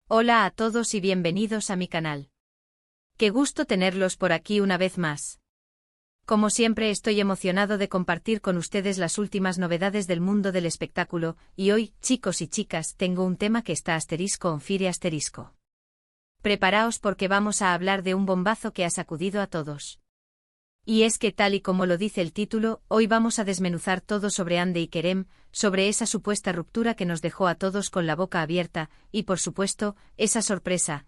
Hola a todos y bienvenidos a mi canal. Qué gusto tenerlos por aquí una vez más. Como siempre estoy emocionado de compartir con ustedes las últimas novedades del mundo del espectáculo, y hoy, chicos y chicas, tengo un tema que está *on fire*. Preparaos porque vamos a hablar de un bombazo que ha sacudido a todos. Y es que tal y como lo dice el título, hoy vamos a desmenuzar todo sobre Hande y Kerem, sobre esa supuesta ruptura que nos dejó a todos con la boca abierta, y por supuesto, esa sorpresa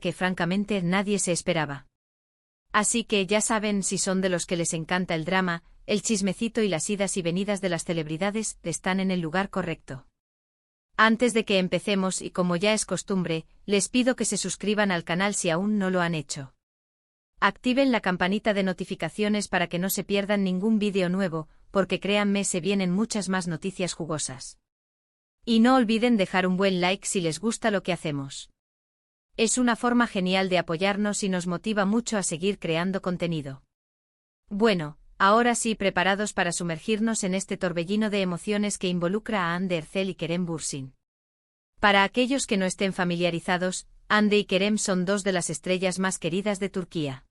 que francamente nadie se esperaba. Así que ya saben, si son de los que les encanta el drama, el chismecito y las idas y venidas de las celebridades, están en el lugar correcto. Antes de que empecemos y como ya es costumbre, les pido que se suscriban al canal si aún no lo han hecho. Activen la campanita de notificaciones para que no se pierdan ningún vídeo nuevo, porque créanme se vienen muchas más noticias jugosas. Y no olviden dejar un buen like si les gusta lo que hacemos. Es una forma genial de apoyarnos y nos motiva mucho a seguir creando contenido. Bueno, ahora sí, preparados para sumergirnos en este torbellino de emociones que involucra a Hande Erçel y Kerem Bürsin. Para aquellos que no estén familiarizados, Hande y Kerem son dos de las estrellas más queridas de Turquía.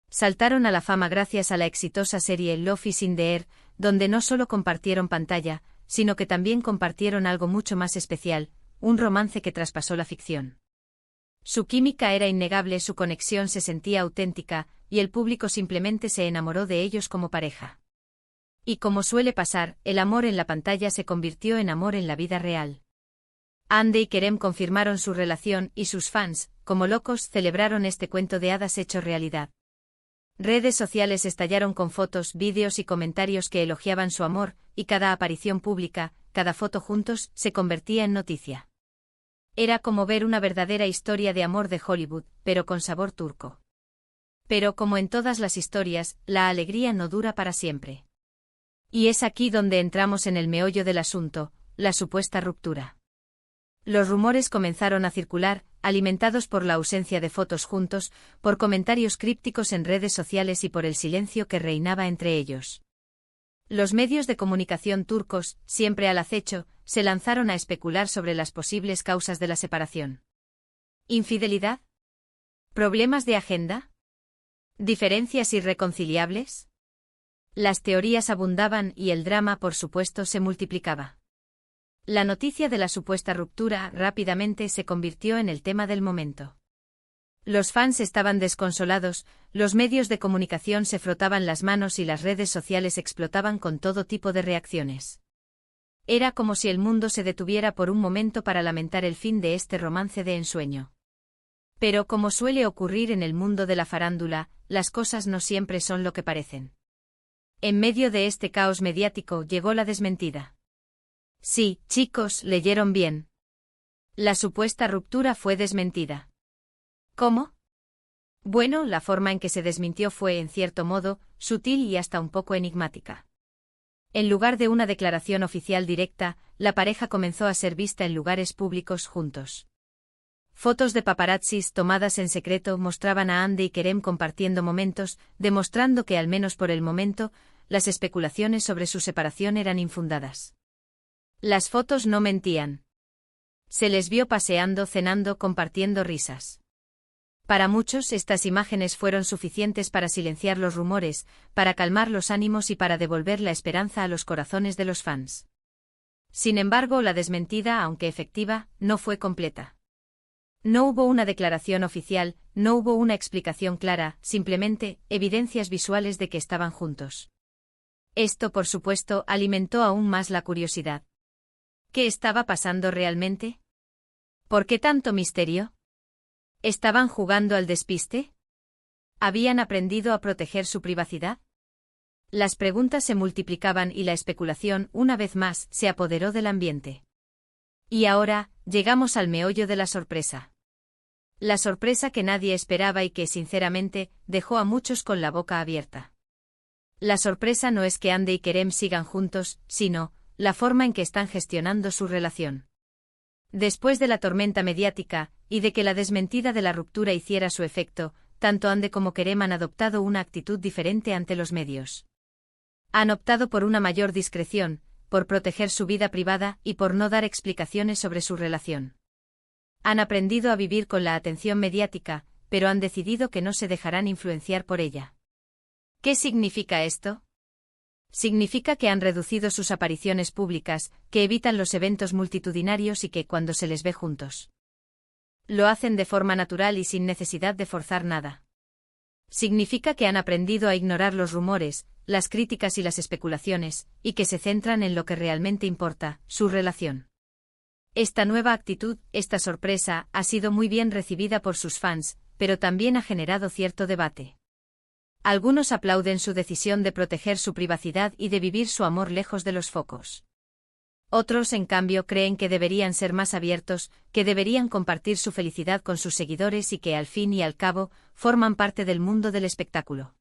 Saltaron a la fama gracias a la exitosa serie Love is in the Air, donde no solo compartieron pantalla, sino que también compartieron algo mucho más especial, un romance que traspasó la ficción. Su química era innegable, su conexión se sentía auténtica, y el público simplemente se enamoró de ellos como pareja. Y como suele pasar, el amor en la pantalla se convirtió en amor en la vida real. Hande y Kerem confirmaron su relación y sus fans, como locos, celebraron este cuento de hadas hecho realidad. Redes sociales estallaron con fotos, vídeos y comentarios que elogiaban su amor, y cada aparición pública, cada foto juntos, se convertía en noticia. Era como ver una verdadera historia de amor de Hollywood, pero con sabor turco. Pero como en todas las historias, la alegría no dura para siempre. Y es aquí donde entramos en el meollo del asunto, la supuesta ruptura. Los rumores comenzaron a circular, alimentados por la ausencia de fotos juntos, por comentarios crípticos en redes sociales y por el silencio que reinaba entre ellos. Los medios de comunicación turcos, siempre al acecho, se lanzaron a especular sobre las posibles causas de la separación. ¿Infidelidad? ¿Problemas de agenda? ¿Diferencias irreconciliables? Las teorías abundaban y el drama, por supuesto, se multiplicaba. La noticia de la supuesta ruptura rápidamente se convirtió en el tema del momento. Los fans estaban desconsolados, los medios de comunicación se frotaban las manos y las redes sociales explotaban con todo tipo de reacciones. Era como si el mundo se detuviera por un momento para lamentar el fin de este romance de ensueño. Pero como suele ocurrir en el mundo de la farándula, las cosas no siempre son lo que parecen. En medio de este caos mediático llegó la desmentida. Sí, chicos, leyeron bien. La supuesta ruptura fue desmentida. ¿Cómo? Bueno, la forma en que se desmintió fue, en cierto modo, sutil y hasta un poco enigmática. En lugar de una declaración oficial directa, la pareja comenzó a ser vista en lugares públicos juntos. Fotos de paparazzis tomadas en secreto mostraban a Hande y Kerem compartiendo momentos, demostrando que al menos por el momento, las especulaciones sobre su separación eran infundadas. Las fotos no mentían. Se les vio paseando, cenando, compartiendo risas. Para muchos estas imágenes fueron suficientes para silenciar los rumores, para calmar los ánimos y para devolver la esperanza a los corazones de los fans. Sin embargo, la desmentida, aunque efectiva, no fue completa. No hubo una declaración oficial, no hubo una explicación clara, simplemente, evidencias visuales de que estaban juntos. Esto, por supuesto, alimentó aún más la curiosidad. ¿Qué estaba pasando realmente? ¿Por qué tanto misterio? ¿Estaban jugando al despiste? ¿Habían aprendido a proteger su privacidad? Las preguntas se multiplicaban y la especulación, una vez más, se apoderó del ambiente. Y ahora, llegamos al meollo de la sorpresa. La sorpresa que nadie esperaba y que, sinceramente, dejó a muchos con la boca abierta. La sorpresa no es que Hande y Kerem sigan juntos, sino la forma en que están gestionando su relación. Después de la tormenta mediática, y de que la desmentida de la ruptura hiciera su efecto, tanto Hande como Kerem han adoptado una actitud diferente ante los medios. Han optado por una mayor discreción, por proteger su vida privada y por no dar explicaciones sobre su relación. Han aprendido a vivir con la atención mediática, pero han decidido que no se dejarán influenciar por ella. ¿Qué significa esto? Significa que han reducido sus apariciones públicas, que evitan los eventos multitudinarios y que, cuando se les ve juntos, lo hacen de forma natural y sin necesidad de forzar nada. Significa que han aprendido a ignorar los rumores, las críticas y las especulaciones, y que se centran en lo que realmente importa, su relación. Esta nueva actitud, esta sorpresa, ha sido muy bien recibida por sus fans, pero también ha generado cierto debate. Algunos aplauden su decisión de proteger su privacidad y de vivir su amor lejos de los focos. Otros, en cambio, creen que deberían ser más abiertos, que deberían compartir su felicidad con sus seguidores y que, al fin y al cabo, forman parte del mundo del espectáculo.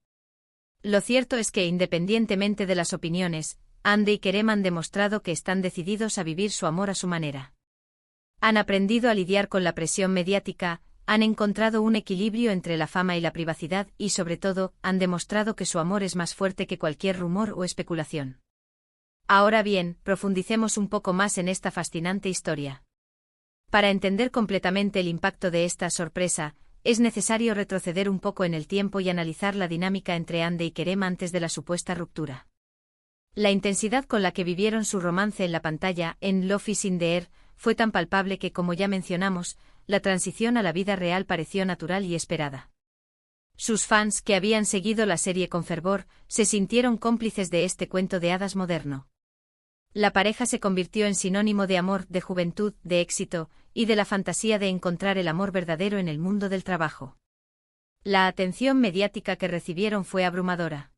Lo cierto es que, independientemente de las opiniones, Hande y Kerem han demostrado que están decididos a vivir su amor a su manera. Han aprendido a lidiar con la presión mediática, han encontrado un equilibrio entre la fama y la privacidad y, sobre todo, han demostrado que su amor es más fuerte que cualquier rumor o especulación. Ahora bien, profundicemos un poco más en esta fascinante historia. Para entender completamente el impacto de esta sorpresa, es necesario retroceder un poco en el tiempo y analizar la dinámica entre Hande y Kerem antes de la supuesta ruptura. La intensidad con la que vivieron su romance en la pantalla, en Love is in the Air, fue tan palpable que, como ya mencionamos, la transición a la vida real pareció natural y esperada. Sus fans, que habían seguido la serie con fervor, se sintieron cómplices de este cuento de hadas moderno. La pareja se convirtió en sinónimo de amor, de juventud, de éxito, y de la fantasía de encontrar el amor verdadero en el mundo del trabajo. La atención mediática que recibieron fue abrumadora.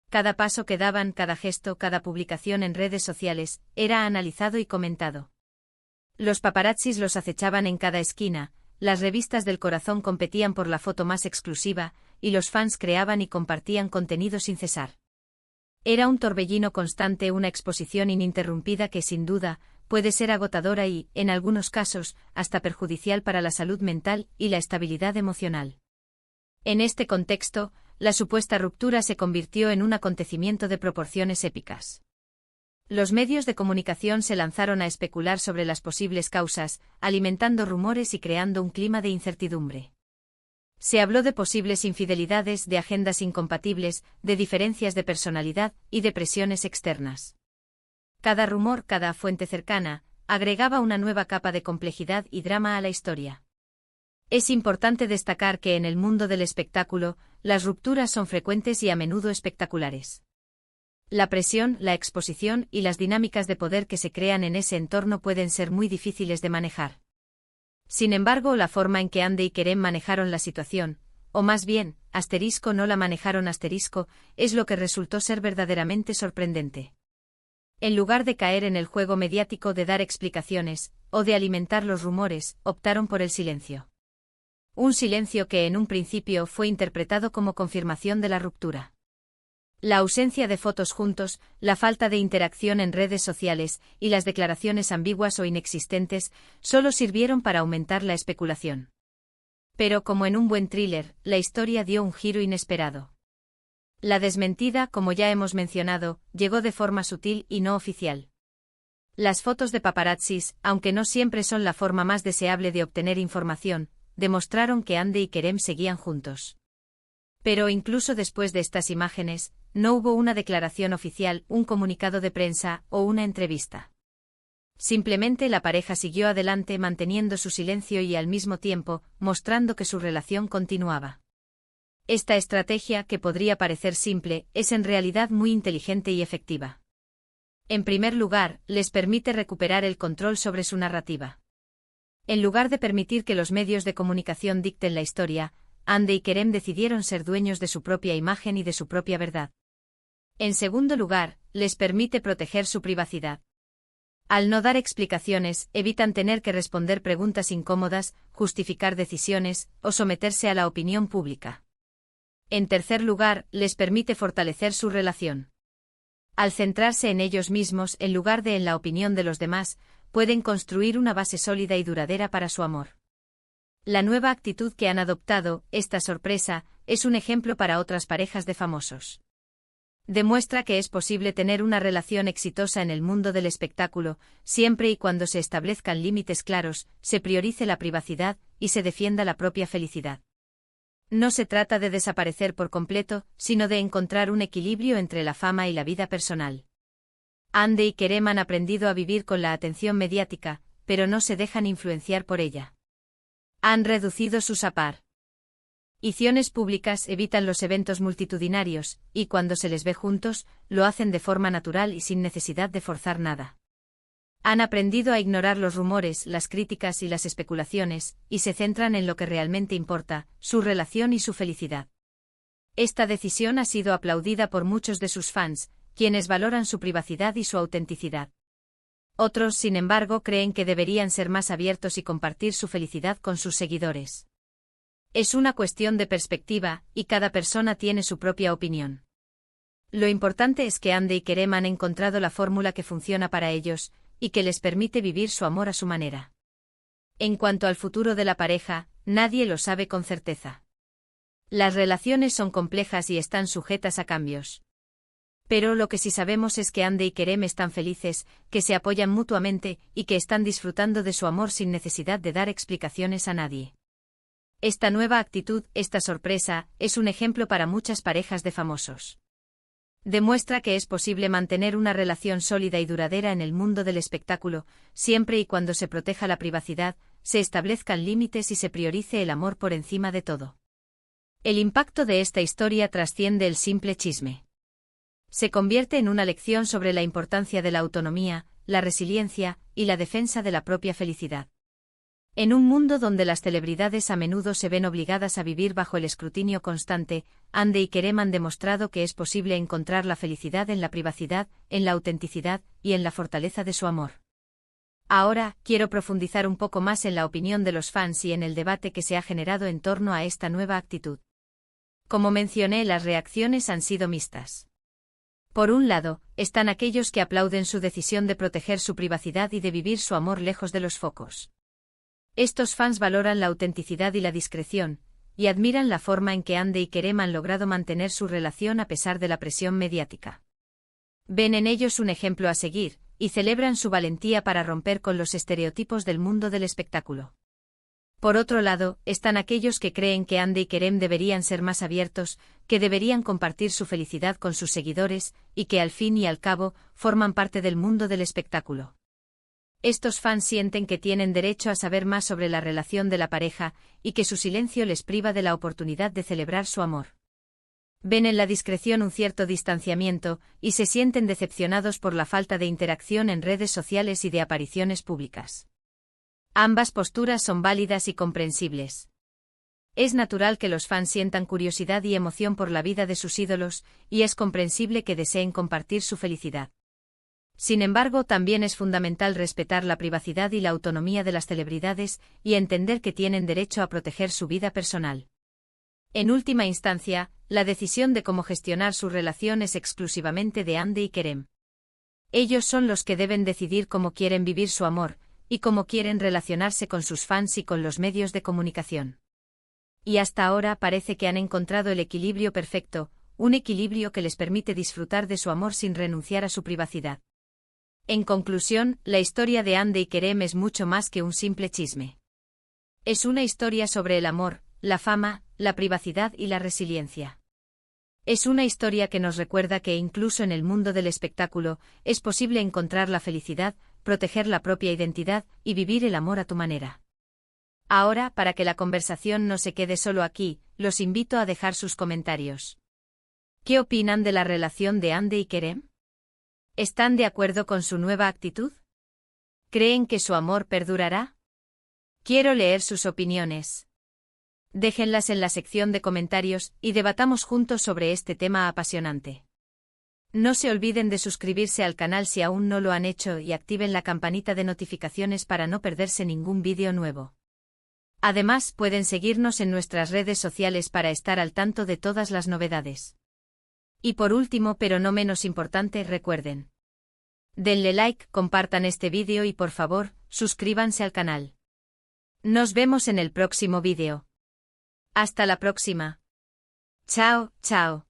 Cada paso que daban, cada gesto, cada publicación en redes sociales, era analizado y comentado. Los paparazzis los acechaban en cada esquina, las revistas del corazón competían por la foto más exclusiva, y los fans creaban y compartían contenido sin cesar. Era un torbellino constante, una exposición ininterrumpida que, sin duda, puede ser agotadora y, en algunos casos, hasta perjudicial para la salud mental y la estabilidad emocional. En este contexto, la supuesta ruptura se convirtió en un acontecimiento de proporciones épicas. Los medios de comunicación se lanzaron a especular sobre las posibles causas, alimentando rumores y creando un clima de incertidumbre. Se habló de posibles infidelidades, de agendas incompatibles, de diferencias de personalidad y de presiones externas. Cada rumor, cada fuente cercana, agregaba una nueva capa de complejidad y drama a la historia. Es importante destacar que en el mundo del espectáculo, las rupturas son frecuentes y a menudo espectaculares. La presión, la exposición y las dinámicas de poder que se crean en ese entorno pueden ser muy difíciles de manejar. Sin embargo, la forma en que Hande y Kerem manejaron la situación, o más bien, no la manejaron, es lo que resultó ser verdaderamente sorprendente. En lugar de caer en el juego mediático de dar explicaciones, o de alimentar los rumores, optaron por el silencio. Un silencio que en un principio fue interpretado como confirmación de la ruptura. La ausencia de fotos juntos, la falta de interacción en redes sociales y las declaraciones ambiguas o inexistentes solo sirvieron para aumentar la especulación. Pero como en un buen thriller, la historia dio un giro inesperado. La desmentida, como ya hemos mencionado, llegó de forma sutil y no oficial. Las fotos de paparazzis, aunque no siempre son la forma más deseable de obtener información, demostraron que Hande y Kerem seguían juntos. Pero incluso después de estas imágenes, no hubo una declaración oficial, un comunicado de prensa o una entrevista. Simplemente la pareja siguió adelante manteniendo su silencio y al mismo tiempo, mostrando que su relación continuaba. Esta estrategia, que podría parecer simple, es en realidad muy inteligente y efectiva. En primer lugar, les permite recuperar el control sobre su narrativa. En lugar de permitir que los medios de comunicación dicten la historia, Hande y Kerem decidieron ser dueños de su propia imagen y de su propia verdad. En segundo lugar, les permite proteger su privacidad. Al no dar explicaciones, evitan tener que responder preguntas incómodas, justificar decisiones, o someterse a la opinión pública. En tercer lugar, les permite fortalecer su relación. Al centrarse en ellos mismos en lugar de en la opinión de los demás, pueden construir una base sólida y duradera para su amor. La nueva actitud que han adoptado, esta sorpresa, es un ejemplo para otras parejas de famosos. Demuestra que es posible tener una relación exitosa en el mundo del espectáculo, siempre y cuando se establezcan límites claros, se priorice la privacidad y se defienda la propia felicidad. No se trata de desaparecer por completo, sino de encontrar un equilibrio entre la fama y la vida personal. Hande y Kerem han aprendido a vivir con la atención mediática, pero no se dejan influenciar por ella. Han reducido sus apariciones públicas, evitan los eventos multitudinarios, y cuando se les ve juntos, lo hacen de forma natural y sin necesidad de forzar nada. Han aprendido a ignorar los rumores, las críticas y las especulaciones, y se centran en lo que realmente importa, su relación y su felicidad. Esta decisión ha sido aplaudida por muchos de sus fans, quienes valoran su privacidad y su autenticidad. Otros, sin embargo, creen que deberían ser más abiertos y compartir su felicidad con sus seguidores. Es una cuestión de perspectiva, y cada persona tiene su propia opinión. Lo importante es que Hande y Kerem han encontrado la fórmula que funciona para ellos, y que les permite vivir su amor a su manera. En cuanto al futuro de la pareja, nadie lo sabe con certeza. Las relaciones son complejas y están sujetas a cambios. Pero lo que sí sabemos es que Hande y Kerem están felices, que se apoyan mutuamente y que están disfrutando de su amor sin necesidad de dar explicaciones a nadie. Esta nueva actitud, esta sorpresa, es un ejemplo para muchas parejas de famosos. Demuestra que es posible mantener una relación sólida y duradera en el mundo del espectáculo, siempre y cuando se proteja la privacidad, se establezcan límites y se priorice el amor por encima de todo. El impacto de esta historia trasciende el simple chisme. Se convierte en una lección sobre la importancia de la autonomía, la resiliencia y la defensa de la propia felicidad. En un mundo donde las celebridades a menudo se ven obligadas a vivir bajo el escrutinio constante, Hande y Kerem han demostrado que es posible encontrar la felicidad en la privacidad, en la autenticidad y en la fortaleza de su amor. Ahora, quiero profundizar un poco más en la opinión de los fans y en el debate que se ha generado en torno a esta nueva actitud. Como mencioné, las reacciones han sido mixtas. Por un lado, están aquellos que aplauden su decisión de proteger su privacidad y de vivir su amor lejos de los focos. Estos fans valoran la autenticidad y la discreción, y admiran la forma en que Hande y Kerem han logrado mantener su relación a pesar de la presión mediática. Ven en ellos un ejemplo a seguir, y celebran su valentía para romper con los estereotipos del mundo del espectáculo. Por otro lado, están aquellos que creen que Hande y Kerem deberían ser más abiertos, que deberían compartir su felicidad con sus seguidores, y que al fin y al cabo, forman parte del mundo del espectáculo. Estos fans sienten que tienen derecho a saber más sobre la relación de la pareja, y que su silencio les priva de la oportunidad de celebrar su amor. Ven en la discreción un cierto distanciamiento, y se sienten decepcionados por la falta de interacción en redes sociales y de apariciones públicas. Ambas posturas son válidas y comprensibles. Es natural que los fans sientan curiosidad y emoción por la vida de sus ídolos, y es comprensible que deseen compartir su felicidad. Sin embargo, también es fundamental respetar la privacidad y la autonomía de las celebridades, y entender que tienen derecho a proteger su vida personal. En última instancia, la decisión de cómo gestionar su relación es exclusivamente de Hande y Kerem. Ellos son los que deben decidir cómo quieren vivir su amor, y cómo quieren relacionarse con sus fans y con los medios de comunicación. Y hasta ahora parece que han encontrado el equilibrio perfecto, un equilibrio que les permite disfrutar de su amor sin renunciar a su privacidad. En conclusión, la historia de Hande y Kerem es mucho más que un simple chisme. Es una historia sobre el amor, la fama, la privacidad y la resiliencia. Es una historia que nos recuerda que incluso en el mundo del espectáculo, es posible encontrar la felicidad, proteger la propia identidad y vivir el amor a tu manera. Ahora, para que la conversación no se quede solo aquí, los invito a dejar sus comentarios. ¿Qué opinan de la relación de Hande y Kerem? ¿Están de acuerdo con su nueva actitud? ¿Creen que su amor perdurará? Quiero leer sus opiniones. Déjenlas en la sección de comentarios y debatamos juntos sobre este tema apasionante. No se olviden de suscribirse al canal si aún no lo han hecho y activen la campanita de notificaciones para no perderse ningún vídeo nuevo. Además, pueden seguirnos en nuestras redes sociales para estar al tanto de todas las novedades. Y por último, pero no menos importante, recuerden. Denle like, compartan este vídeo y por favor, suscríbanse al canal. Nos vemos en el próximo vídeo. Hasta la próxima. Chao, chao.